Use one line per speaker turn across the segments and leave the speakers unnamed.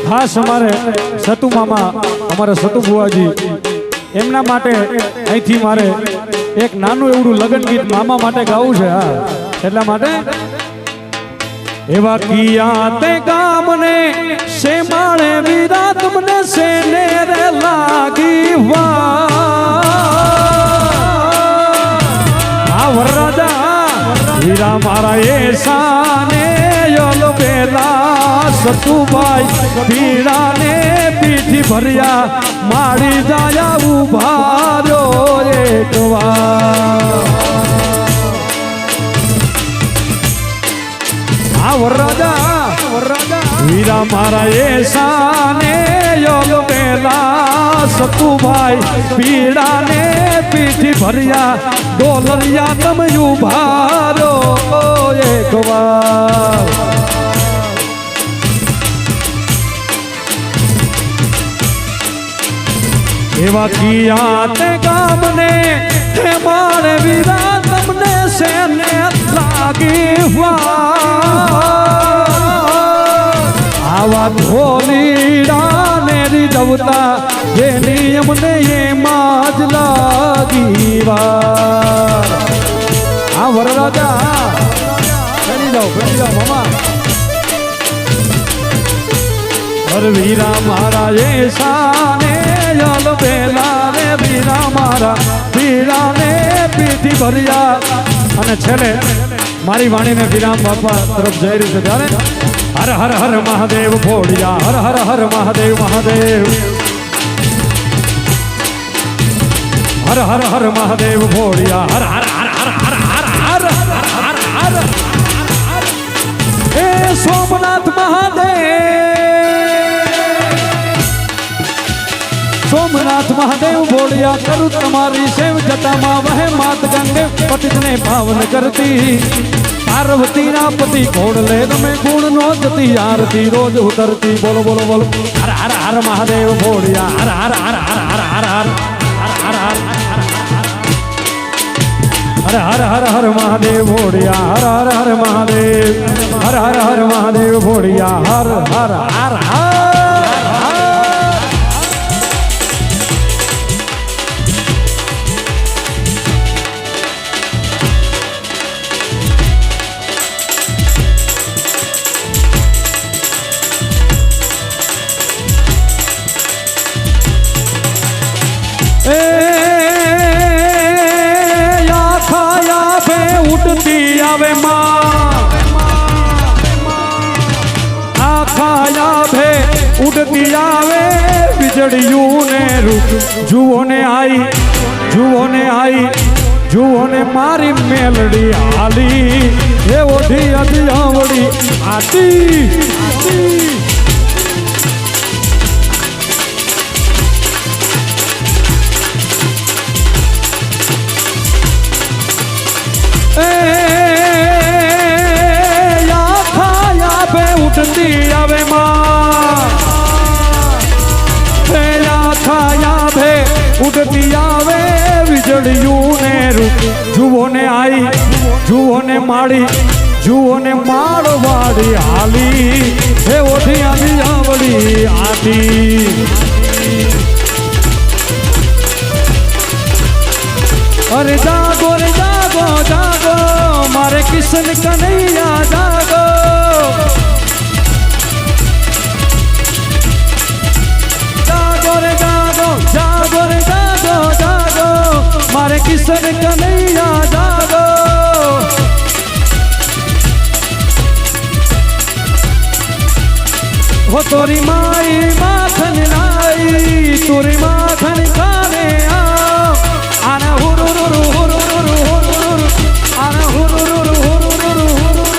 ખાસ અમારે સતુ મામા અમારા સતુ બુવાજી એમના માટે અહીંથી મારે એક નાનું એવડું લગ્ન ગીત મામા માટે ગાવું છે હા એટલા માટે એવા કિયા તે ગામને સે માણે વીરા તમને સેને રે લાગી વા વરરાજા વીરા મારા એસાને યલ બેલા સતુભાઈ પીડાને પીઠી ભર્યા માડી જાયા ઉભા રહ્યો એક વાર વરરાજા વીરા મારા એસાને યોગ બેલા સતુભાઈ પીડાને પીઠી ભર્યા ડોલરિયા તમે ઉભા રહ્યો એક વાર એવા કિયા તે ગામને હે મારે વીરા તમને સેને લાગી આવા ધોલીડા ને રીઝવતા જેની અમને એમાં જ લાગી વાર આ વરરાજા કરી જાઓ મામા વીરા મારા એસાને યલ બેલા રે વીરા મારા વીરાને પીઠી ભર્યા અને છેલ્લે મારી વાણીને વિરામ બાપા તરફ જઈ રહ્યું છે ત્યારે હર હર હર મહાદેવ ભોળિયા હર હર હર મહાદેવ મહાદેવ હર હર હર મહાદેવ ભોળિયા હર હર હર હર હર હર હર હર હર એ સોમનાથ સોમનાથ મહાદેવ ભોળિયા કરું તમારી સેવ જટામાં વહે માત ગંગે પતિતને પાવન કરતી પાર્વતી ના પતિ ઘોડ લે તમે ગુણ નો જતી આરતી રોજ ઉતરતી બોલો બોલો બોલો હર હર હર મહાદેવ ભોળિયા હર હર હર હર હર હર હર હર હર હર હર હર મહાદેવ ભોળિયા હર હર હર મહાદેવ હર હર હર મહાદેવ ભોળિયા હર હર હર હર ઉડતી આવે આખાયા ભે ઉડતી આવે વીજળીયું ને રૂપ જુઓ ને આઈ જુઓ ને મારી મેલડી હાલી એ ઓઢી અધિયાવડી આતી ઉઠતી આવે ખાયા ભે ઉડતી આવે વીજળીયું ને રૂપ જુઓ ને માળી જુઓ ને માળવાડી હાલી હે ઓઢી આંબળી આતી અરે જાગો રે જાગો જાગો મારે કિશન કનૈયા જાગો જાગો રે જાગો જાગો મારે કિશન કનૈયા જાગો હો તોરી માઈ માખન નાઈ તોરી માખન કાને આના હુરુ હુરુ હુરુ હુરુ હુરુ આના હુરુ હુરુ હુરુ હુરુ હુરુ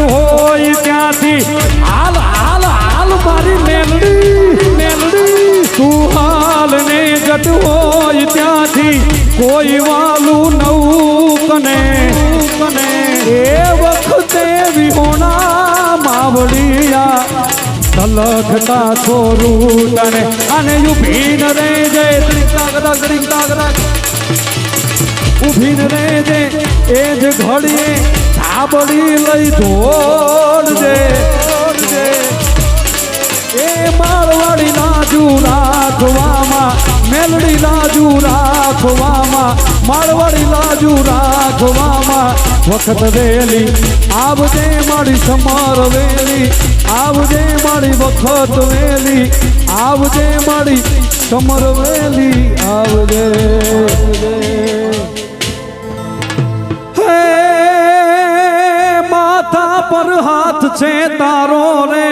હોય ત્યાંથી હાલ હાલ હાલ મારી મેલડી મેલડી તું હાલ ને જત હોય ત્યાંથી કોઈ વાલું નવું કને કને એ વખતે વિહોણા માવડિયા તલખતા છોરું તને અને ઊભી ન રહેજે ઊભી ન રહેજે એ જ ઘડીએ ધાબડી લઈ દોડજે એ મારવાડી લાજુ રાખવામાં મેલડી લાજુ રાખવામાં મારવાડી લાજુ રાખવામાં વખત વેલી આવજે મારી સમર વેલી આવજે મારી વખત વેલી આવજે મારી સમર વેલી આવજે હે માથા પર હાથ છે તારો રે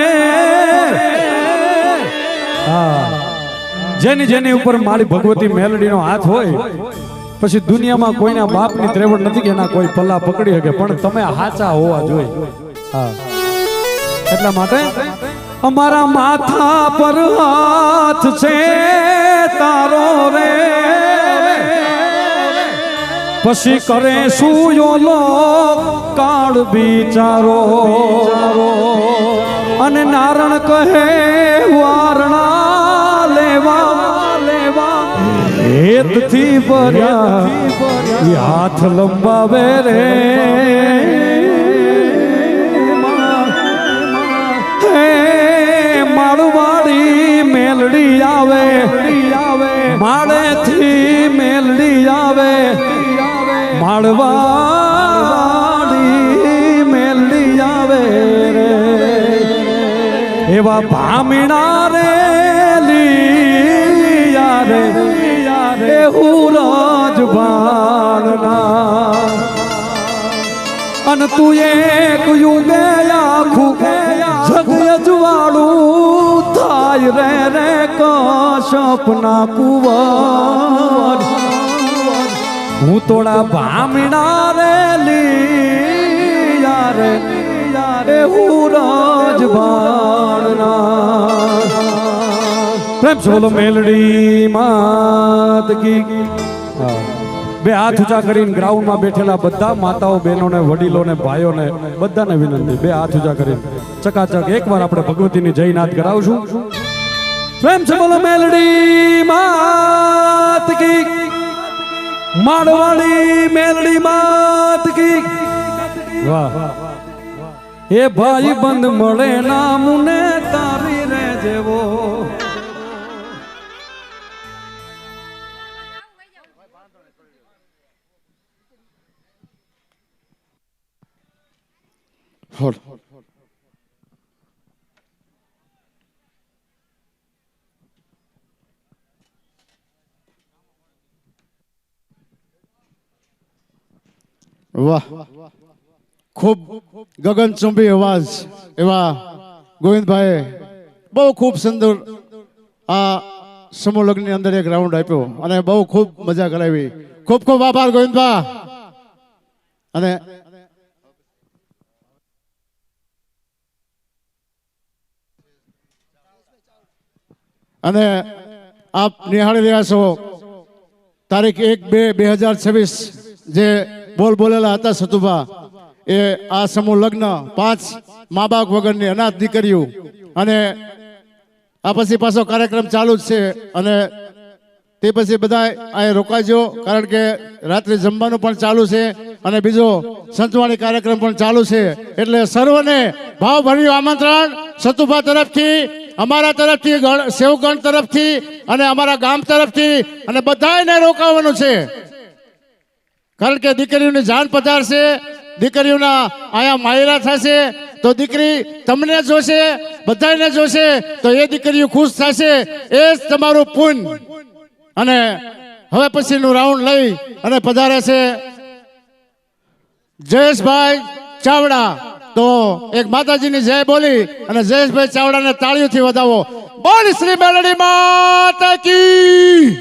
જેની જેની ઉપર મારી ભગવતી મેલડીનો હાથ હોય પછી દુનિયામાં કોઈના બાપની ત્રેવડ નથી કે એના કોઈ પલ્લા પકડી શકે પણ તમે હાચા હોવા જોઈએ હા એટલા માટે અમારા માથા પર હાથ છે તારો રે પછી કરે શું યોલો કાળ બિચારો અને નારણ કહે વારણા લેવા હેતથી ભર્યા હાથ લંબાવે રે માળવાડી મેલડી આવે માળેથી મેલડી આવે માળવાડી મેલડી આવે રે એવા ભામીણા રે લીયા રે હું રાજબાણના અને તું એક યુગે આખું જગ અજવાળું થાય રે રે કશ્યપના કુંવર હું તોડા ભામીણા રે લીયા રે હું રાજબાણના પ્રેમ છે બોલો મેલડી માત કી બે હાથ ઊંચા કરીને ગ્રાઉન્ડમાં બેઠેલા બધા માતાઓ બહેનોને વડીલોને ભાઈઓને બધાને વિનંતી બે હાથ ઊંચા કરીને ચકાચક એકવાર આપણે ભગવતીની જયનાથ કરાવશું પ્રેમ છે બોલો મેલડી માત કી માડવાડી મેલડી માત કી વાહ એ ભાઈ બંધ મળે ના મુને તારી રે જેવો
Hold. વાહ ખૂબ ગગનચુંબી અવાજ એવા ગોવિંદભાઈ બહુ ખૂબ સુંદર આ સમૂહ લગ્નની અંદર એક રાઉન્ડ આપ્યો અને બહુ ખૂબ મજા કરાવી ખૂબ ખૂબ આભાર ગોવિંદભા અને અને આપ નિહાળી રહ્યા છો તારીખ 1-2-2026 જે બોલેલા હતા સતુભા એ આ સમૂહ લગ્ન 5 મા બાપ વગરની અનાથ દીકરીઓ અને આ પછી પાછો કાર્યક્રમ ચાલુ જ છે અને તે પછી બધા અહીં રોકાજો કારણ કે રાત્રે જમવાનું પણ ચાલુ છે અને બીજો સંતવાણી કાર્યક્રમ પણ ચાલુ છે એટલે સર્વને ભાવભર્યું આમંત્રણ સતુભા તરફથી અમારા તરફથી સેવગણ તરફથી અને અમારા ગામ તરફથી અને બધાને રોકાવાનું છે કારણ કે દીકરીઓની જાન પધારશે દીકરીઓના આયા માયરા થશે તો દીકરી તમને જોશે બધાને જોશે તો એ દીકરીઓ ખુશ થશે એ જ તમારું પુણ્ય અને હવે પછીનું રાઉન્ડ લઈ અને પધારે છે જયેશભાઈ ચાવડા તો એક માતાજીની જય બોલી અને જયેશભાઈ ચાવડાને તાળીઓથી વધાવો બોલ શ્રી મેલડી માતા કી